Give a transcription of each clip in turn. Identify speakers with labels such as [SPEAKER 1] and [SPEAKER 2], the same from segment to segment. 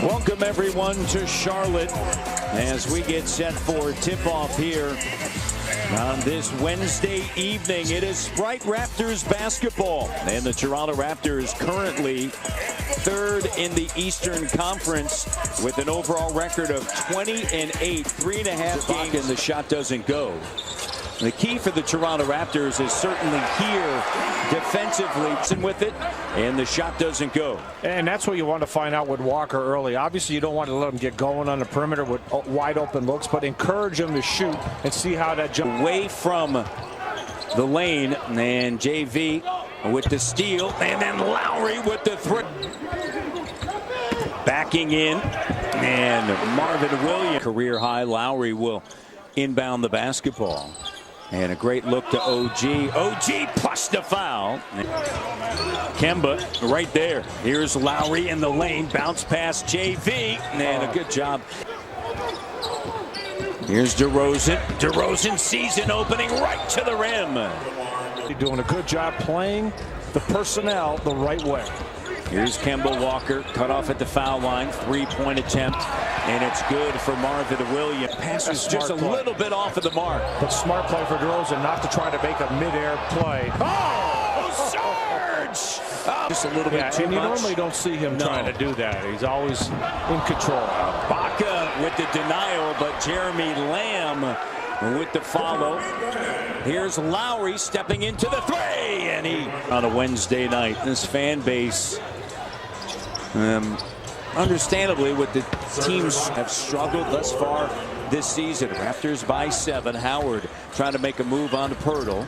[SPEAKER 1] Welcome everyone to Charlotte as we get set for tip-off here on this Wednesday evening. It is Sprite Raptors basketball, and the Toronto Raptors currently third in the Eastern Conference with an overall record of 20-8, 3.5 games, and the shot doesn't go. The key for the Toronto Raptors is certainly here defensively with it, and the shot doesn't go.
[SPEAKER 2] And that's what you want to find out with Walker early. Obviously, you don't want to let him get going on the perimeter with wide open looks, but encourage him to shoot and see how that jump.
[SPEAKER 1] Away from the lane, and JV with the steal, and then Lowry with the three. Backing in, and Marvin Williams. Career high. Lowry will inbound the basketball. And a great look to OG. OG plus the foul. Kemba right there. Here's Lowry in the lane. Bounce past JV. And a good job. Here's DeRozan. DeRozan sees an opening right to the rim.
[SPEAKER 2] You're doing a good job playing the personnel the right way.
[SPEAKER 1] Here's Kemba Walker, cut off at the foul line, three-point attempt, and it's good for Marvin Williams. Pass is just a little bit off of the mark.
[SPEAKER 2] But smart play for DeRozan not to try to make a mid-air play.
[SPEAKER 1] Oh, surge! Oh, just a little bit too much.
[SPEAKER 2] You normally don't see him trying to do that. He's always in control.
[SPEAKER 1] Baca with the denial, but Jeremy Lamb with the follow. Here's Lowry stepping into the three, and he on a Wednesday night. This fan base, understandably, with the teams have struggled thus far this season. Raptors by 7. Howard trying to make a move on to Pirtle,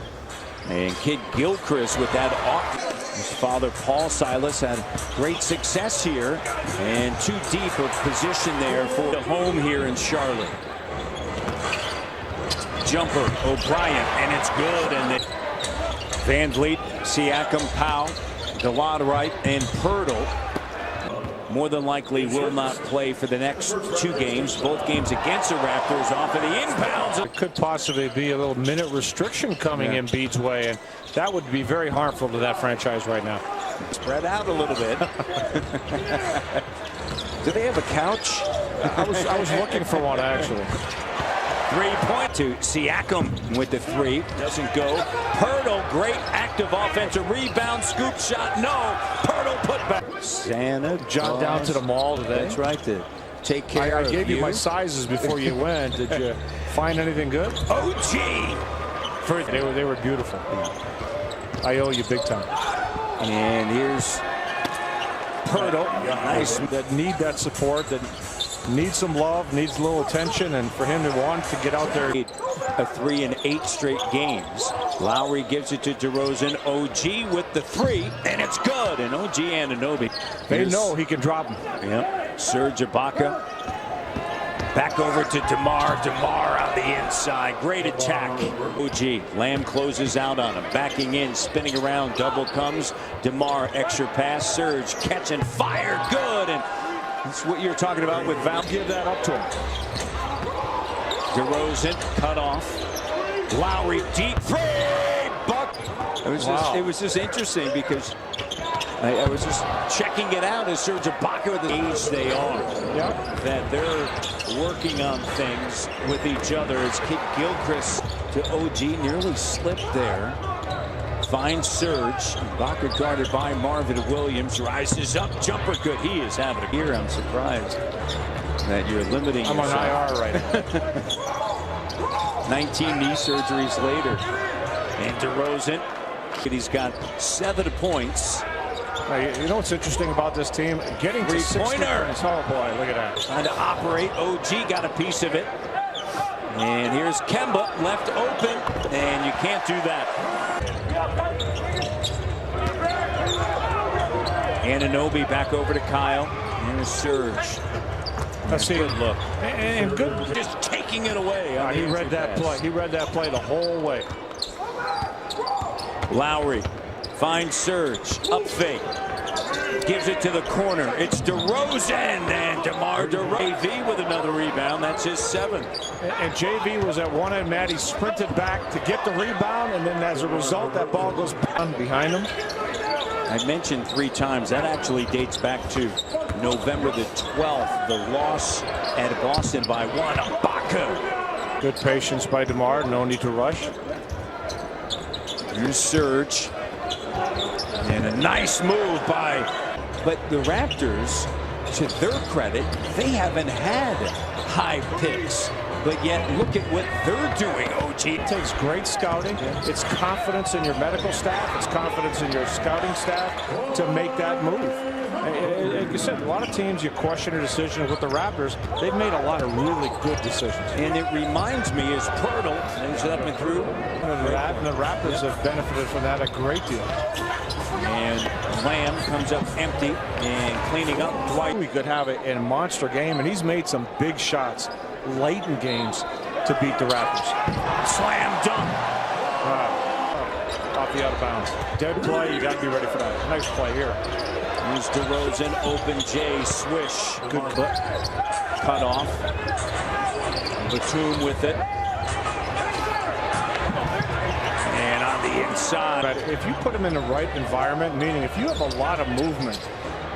[SPEAKER 1] and Kid Gilchrist with that off. His father Paul Silas had great success here, and too deep a position there for the home here in Charlotte. Jumper, O'Brien, and it's good. And Van Vliet, Siakam, Powell, Delaware, and Pirtle more than likely will not play for the next 2 games. Both games against the Raptors off of the inbounds.
[SPEAKER 2] It could possibly be a little minute restriction coming in Embiid's way, and that would be very harmful to that franchise right now.
[SPEAKER 1] Spread out a little bit. Do they have a couch?
[SPEAKER 2] I was looking for one, actually.
[SPEAKER 1] 3-point to Siakam with the 3. Doesn't go. Pirtle, great active offensive rebound. Scoop shot. No. Pirtle put back. Santa
[SPEAKER 2] John down to the mall today.
[SPEAKER 1] That's right. To take care of
[SPEAKER 2] I gave you my sizes before you went. Did you find anything good?
[SPEAKER 1] OG.
[SPEAKER 2] They were beautiful. I owe you big time.
[SPEAKER 1] And here's Pirtle. Nice.
[SPEAKER 2] That need that support. That needs some love, needs a little attention, and for him to want to get out there.
[SPEAKER 1] A 3 in 8 straight games. Lowry gives it to DeRozan. OG with the 3, and it's good. And OG Anunoby.
[SPEAKER 2] They know he can drop him.
[SPEAKER 1] Yep. Serge Ibaka. Back over to DeMar. DeMar on the inside. Great attack. OG. Lamb closes out on him. Backing in, spinning around. Double comes. DeMar, extra pass. Serge catch and fire. Good. And that's what you're talking about with Val.
[SPEAKER 2] Give that up to him.
[SPEAKER 1] DeRozan cut off. Lowry deep three. Buck. It was just interesting because I was just checking it out as Serge Ibaka with the age they are.
[SPEAKER 2] Yep.
[SPEAKER 1] That they're working on things with each other. As Kid Gilchrist to OG nearly slipped there. Finds Serge. Ibaka guarded by Marvin Williams. Rises up. Jumper good. He is having a year. I'm surprised that you're limiting
[SPEAKER 2] I'm
[SPEAKER 1] yourself.
[SPEAKER 2] on IR right now.
[SPEAKER 1] 19 knee surgeries later. And DeRozan. He's got 7 points.
[SPEAKER 2] You know what's interesting about this team? Getting to 60 points. Oh boy, look at that.
[SPEAKER 1] Trying to operate. OG got a piece of it. And here's Kemba left open. And you can't do that. Anunoby back over to Kyle. And a Serge.
[SPEAKER 2] Let's see.
[SPEAKER 1] Good look.
[SPEAKER 2] And good.
[SPEAKER 1] Just taking it away.
[SPEAKER 2] He read that play. He read that play the whole way.
[SPEAKER 1] Lowry finds Serge. Up fake. Gives it to the corner. It's DeRozan and DeMar DeRozan with another rebound. That's his 7th.
[SPEAKER 2] And JV was at one end. Maddie sprinted back to get the rebound, and then as a result, that ball goes behind him.
[SPEAKER 1] I mentioned 3 times. That actually dates back to November the 12th. The loss at Boston by 1. Ibaka.
[SPEAKER 2] Good patience by DeMar. No need to rush.
[SPEAKER 1] Here's Serge. And a nice move by. But the Raptors, to their credit, they haven't had high picks. But yet, look at what they're doing, OG.
[SPEAKER 2] It takes great scouting. It's confidence in your medical staff. It's confidence in your scouting staff to make that move. Like you said, a lot of teams, you question a decision. With the Raptors, they've made a lot of really good decisions.
[SPEAKER 1] And it reminds me, as Pirtle ends up and through.
[SPEAKER 2] And the Raptors have benefited from that a great deal.
[SPEAKER 1] And Lamb comes up empty and cleaning up.
[SPEAKER 2] Dwight, we could have it in a monster game, and he's made some big shots late in games to beat the Raptors.
[SPEAKER 1] Slam dunk.
[SPEAKER 2] Off the out of bounds. Dead play, you got to be ready for that. Nice play here.
[SPEAKER 1] Here's DeRozan, open J, swish. Good cut off. Batum with it. And on the inside.
[SPEAKER 2] But if you put him in the right environment, meaning if you have a lot of movement,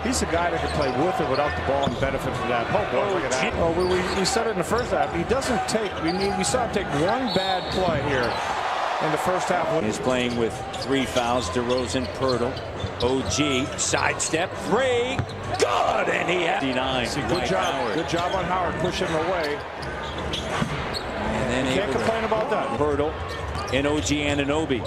[SPEAKER 2] he's a guy that can play with or without the ball and benefit from that. Oh, boy, look at that. Oh, we said it in the first half. He doesn't take, we saw him take one bad play here in the first half.
[SPEAKER 1] He's playing with 3 fouls. DeRozan, Pirtle, OG, sidestep, 3, good, and he had 59.
[SPEAKER 2] Good job. Howard. Good job on Howard pushing him away.
[SPEAKER 1] And then
[SPEAKER 2] can't complain about that.
[SPEAKER 1] Pirtle and OG Anunoby.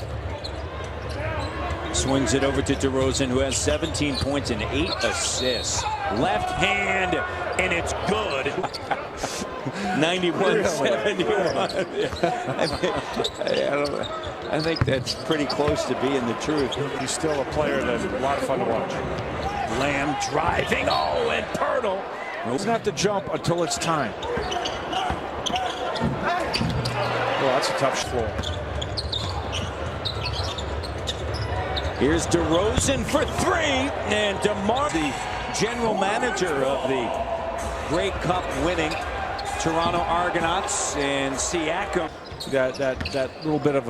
[SPEAKER 1] Swings it over to DeRozan, who has 17 points and 8 assists. Left hand, and it's good. 91-71. I think that's pretty close to being the truth.
[SPEAKER 2] He's still a player that's a lot of fun to watch.
[SPEAKER 1] Lamb driving. Oh, and Pirtle.
[SPEAKER 2] Doesn't have to jump until it's time. Well, that's a tough floor.
[SPEAKER 1] Here's DeRozan for 3, and DeMar, the general manager of the Grey Cup winning Toronto Argonauts, and Siakam.
[SPEAKER 2] That little bit of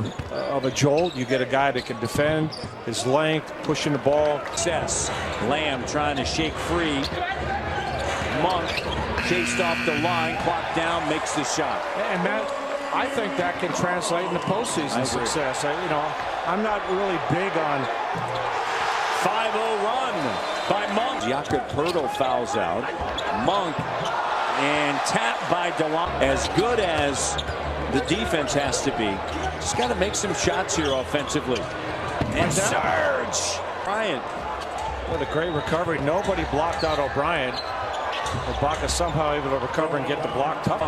[SPEAKER 2] a jolt. You get a guy that can defend, his length, pushing the ball.
[SPEAKER 1] Success. Lamb trying to shake free. Monk chased off the line, clock down, makes the shot.
[SPEAKER 2] And Matt, I think that can translate into postseason success. I'm not really big on
[SPEAKER 1] 5-0 run by Monk. Jakob Pirtle fouls out. Monk and tapped by DeLon. As good as the defense has to be, just got to make some shots here offensively. And Serge Bryant.
[SPEAKER 2] What a great recovery. Nobody blocked out O'Brien. Ibaka somehow able to recover and get the block tough.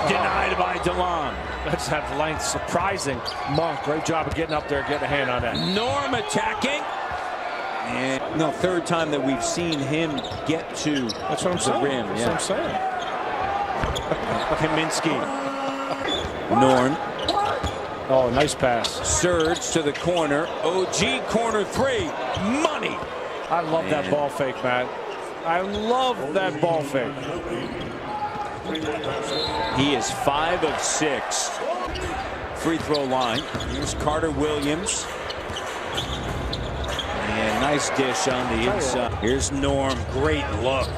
[SPEAKER 1] Denied by DeLon.
[SPEAKER 2] That's that length. Surprising. Monk, great job of getting up there, getting a hand on that.
[SPEAKER 1] Norm attacking. And no, third time that we've seen him get to the rim.
[SPEAKER 2] That's what I'm saying.
[SPEAKER 1] Kaminsky. Norm.
[SPEAKER 2] Oh, nice pass.
[SPEAKER 1] Surge to the corner. OG corner 3. Money.
[SPEAKER 2] I love that ball fake, Matt. I love that ball fake.
[SPEAKER 1] He is 5 of 6. Free throw line. Here's Carter Williams. And nice dish on the inside. Here's Norm. Great look.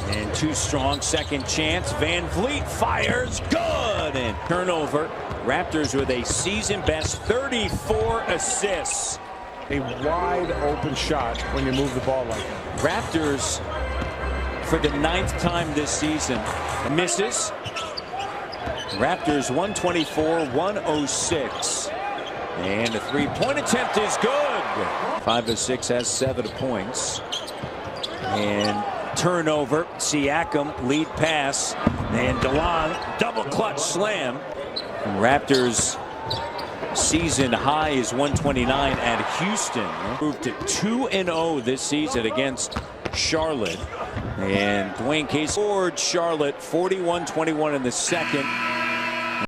[SPEAKER 1] And too strong. Second chance. Van Vliet fires. Good. And turnover. Raptors with a season best 34 assists.
[SPEAKER 2] A wide open shot when you move the ball like that.
[SPEAKER 1] Raptors, for the 9th time this season, misses. Raptors 124-106. And a 3-point attempt is good. 5 of 6 has 7 points. And turnover. Siakam lead pass. And DeLon double clutch slam. And Raptors season high is 129 at Houston. Moved to 2-0 this season against Charlotte. And Dwayne Casey scored Charlotte 41-21 in the second.